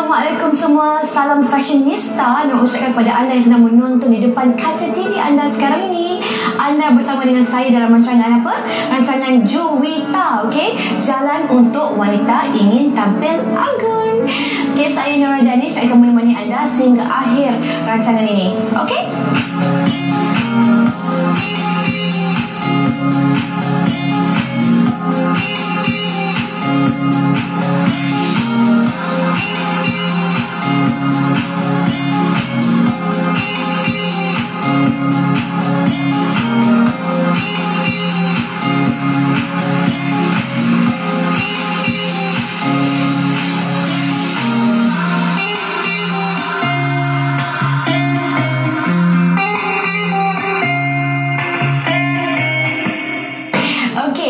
Assalamualaikum semua, salam fashionista. Nak ucapkan kepada anda yang sedang menonton di depan kaca TV anda sekarang ini. Anda bersama dengan saya dalam rancangan apa? Rancangan Juwita, okey? Jalan untuk wanita ingin tampil anggun. Okey, saya Nora Danish akan menemani anda sehingga akhir rancangan ini. Okey?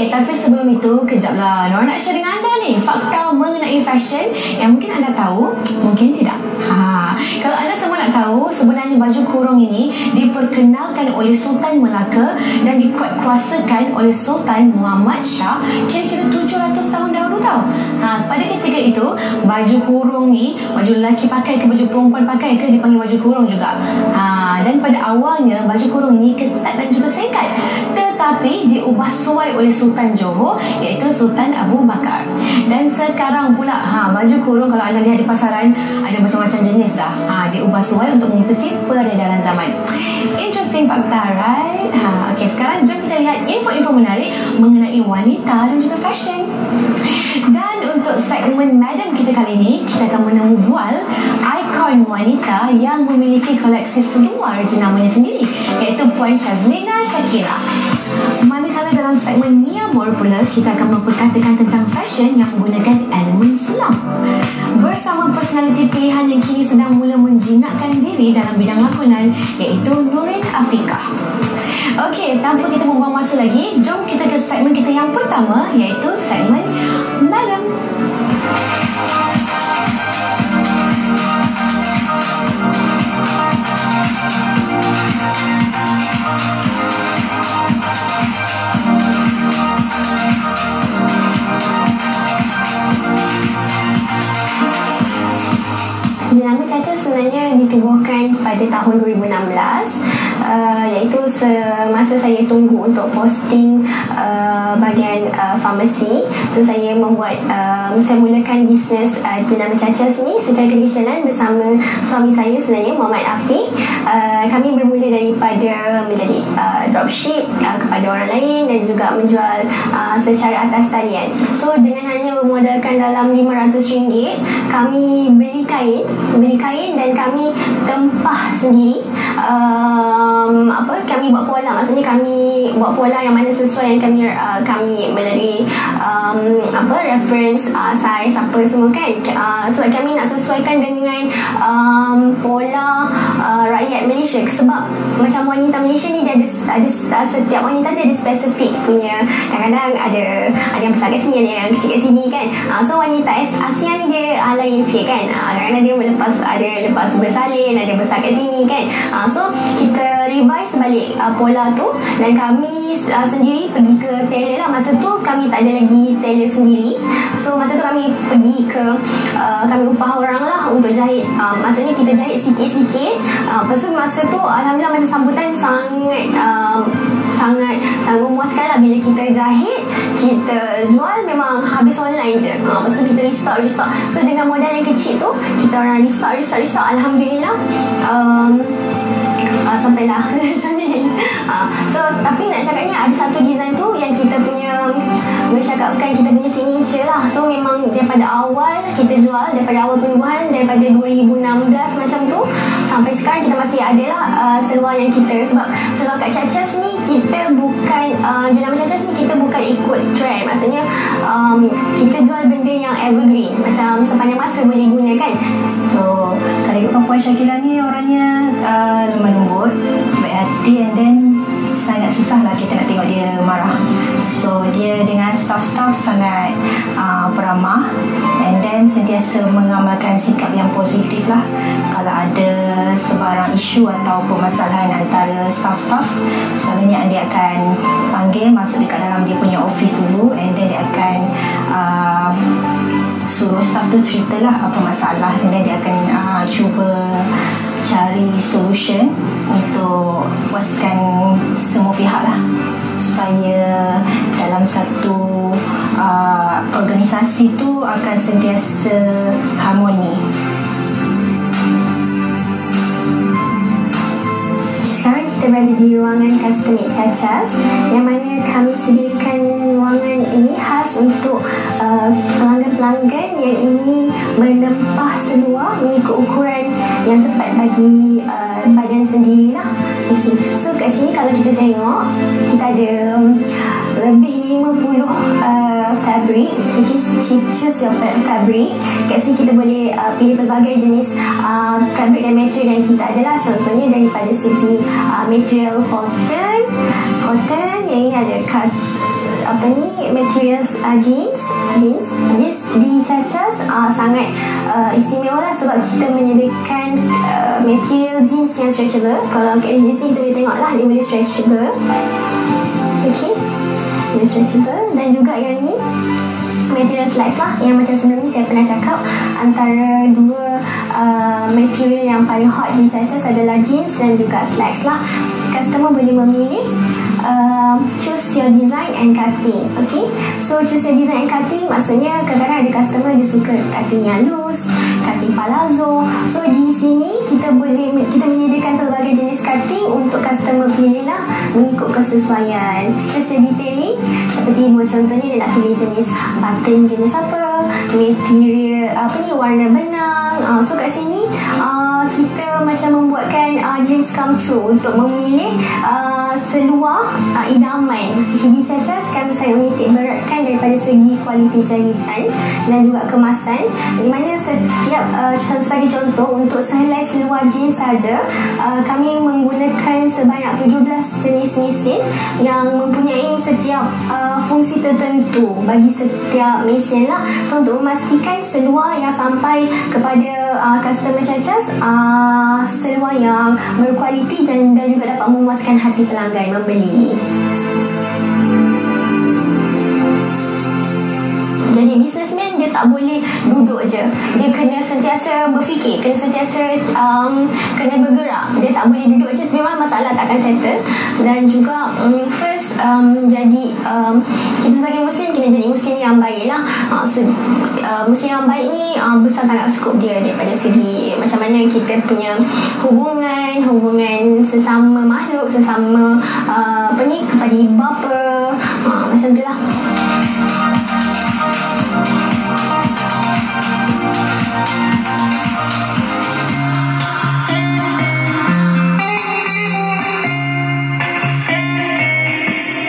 Tapi sebelum itu, kejaplah. Nora nak share dengan anda ni fakta mengenai fashion yang mungkin anda tahu, mungkin tidak. Kalau anda semua nak tahu, sebenarnya baju kurung ini diperkenalkan oleh Sultan Melaka dan dikuatkuasakan oleh Sultan Muhammad Shah kira-kira 700 tahun dahulu tau. Pada ketika itu, baju kurung ni, baju lelaki pakai ke baju perempuan pakai ke dipanggil baju kurung juga. Dan pada awalnya, baju kurung ni ketat dan juga singkat. Tetapi diubah suai oleh Sultan Johor, iaitu Sultan Abu Bakar. Dan sekarang pula baju kurung kalau anda lihat di pasaran ada macam-macam jenis dah. Diubah suai untuk mengikuti peredaran zaman. Interesting fakta, right? Okay, sekarang jom kita lihat info-info menarik mengenai wanita dan juga fashion. Dan untuk segmen Madam kita kali ini, kita akan menemu bual ikon wanita yang memiliki koleksi seluar jenamanya sendiri, iaitu Puan Shazlina Shakira. Manakala dalam segmen Mia More pula, kita akan memperkatakan tentang fashion yang menggunakan elemen sulam bersama personaliti pilihan yang kini sedang mula menjinakkan diri dalam bidang lakonan, iaitu Nurin Afiqah. Okey, tanpa kita membuang masa lagi, jom kita ke segmen kita yang pertama, iaitu segmen Madam. Jenama Caca sebenarnya ditubuhkan pada tahun 2016, iaitu semasa saya tunggu untuk posting bahagian farmasi. So saya mulakan bisnes Jenama Caca ni secara konvensional bersama suami saya sebenarnya, Muhammad Afiq. Kami bermula daripada menjadi dropship kepada orang lain dan juga menjual secara atas talian. So dengan hanya bermodalkan dalam RM500, kami beli kain dan kami tempah sendiri. Kami buat pola, maksudnya kami buat pola yang mana sesuai yang kami melalui reference size apa semua kan, sebab kami nak sesuaikan dengan pola rakyat Malaysia. Sebab macam wanita Malaysia ni dia ada setiap wanita dia ada spesifik punya, kadang-kadang ada yang besar kat sini, ada yang kecil kat sini kan. So wanita Asia ni dia lain sikit kan, kadang-kadang dia lepas bersalin, ada besar kat sini kan. So kita revise balik pola tu dan kami sendiri pergi ke tailor lah. Masa tu kami tak ada lagi tailor sendiri, so masa tu kami pergi ke kami upah orang lah untuk jahit. Maksudnya kita jahit sikit-sikit. Lepas tu masa tu alhamdulillah masa sambutan sangat memuaskan lah. Bila kita jahit, kita jual, memang habis online je. Lepas tu kita restock. So dengan modal yang kecil tu, kita orang restock. Alhamdulillah sampailah macam ni. So tapi nak cakapnya ada satu design tu yang kita punya, bercakapkan kita punya signature lah. So memang daripada awal kita jual, daripada awal penubuhan, daripada 2016 macam tu sampai sekarang kita masih ada lah seluar yang kita. Sebab seluar kat Cacas ni kita bukan Jenama Cacas ni kita bukan ikut trend. Maksudnya kita jual benda yang evergreen, macam sepanjang masa boleh guna kan. So kalau ikutkan Puan Shakira ni orangnya lemah lembut, baik hati, and then sangat susah lah kita nak tengok dia marah. So dia dengan staff-staff sangat peramah, and then sentiasa mengamalkan sikap yang positif lah. Kalau ada sebarang isu atau permasalahan antara staff-staff, selalunya dia akan panggil masuk dekat dalam dia punya office dulu, and then dia akan suruh staff tu ceritalah apa masalah, dan dia akan cuba cari solution untuk puaskan semua pihak lah, supaya dalam satu organisasi tu akan sentiasa harmoni. Sekarang kita berada di ruangan Custom Made Cacas, yang mana kami sediakan ruangan ini khas untuk pelanggan-pelanggan yang ingin menempah seluar mengikut ukuran yang tepat bagi badan sendirilah. Okay. So kat sini kalau kita tengok, kita ada lebih 50 fabric, which is choose your fabric. Kat sini kita boleh pilih pelbagai jenis fabric dan material yang kita adalah. Contohnya daripada segi material cotton, yang ini ada materials jeans di Cacas sangat istimewa lah, sebab kita menyediakan material jeans yang stretchable. Kalau kat di sini kita boleh tengok lah, dia boleh stretchable. Okay, dia stretchable. Dan juga yang ni material slacks lah, yang macam sebelum ni saya pernah cakap, antara dua material yang paling hot di Cacas adalah jeans dan juga slacks lah. Customer boleh memilih choose your design and cutting. Okay, so choose your design and cutting maksudnya kadang-kadang ada customer dia suka cutting yang loose, cutting palazzo. So di sini kita menyediakan pelbagai jenis cutting untuk customer pilih lah mengikut kesesuaian. Choose your detailing, seperti contohnya dia nak pilih jenis button jenis apa, material warna benang. So kat sini kita macam membuatkan dreams come true untuk memilih seluar idaman. Di Cacas kami sangat menitik beratkan daripada segi kualiti jahitan dan juga kemasan, di mana setiap sebagai contoh untuk sehelai seluar jeans saja kami menggunakan sebanyak 17 jenis mesin yang mempunyai setiap fungsi tertentu bagi setiap mesin lah. So untuk memastikan seluar yang sampai kepada customer Cacas seluar yang berkualiti dan juga dapat memuaskan hati pelanggan membeli. Jadi businessman dia tak boleh duduk je, dia kena sentiasa berfikir, kena sentiasa kena bergerak. Dia tak boleh duduk je, memang masalah tak akan settle. Dan juga first jadi kita sebagai muslim kena jadi muslim yang baik lah. Muslim yang baik ni besar sangat skop dia daripada segi macam mana kita punya hubungan sesama makhluk, sesama kepada ibu bapa, macam tu lah.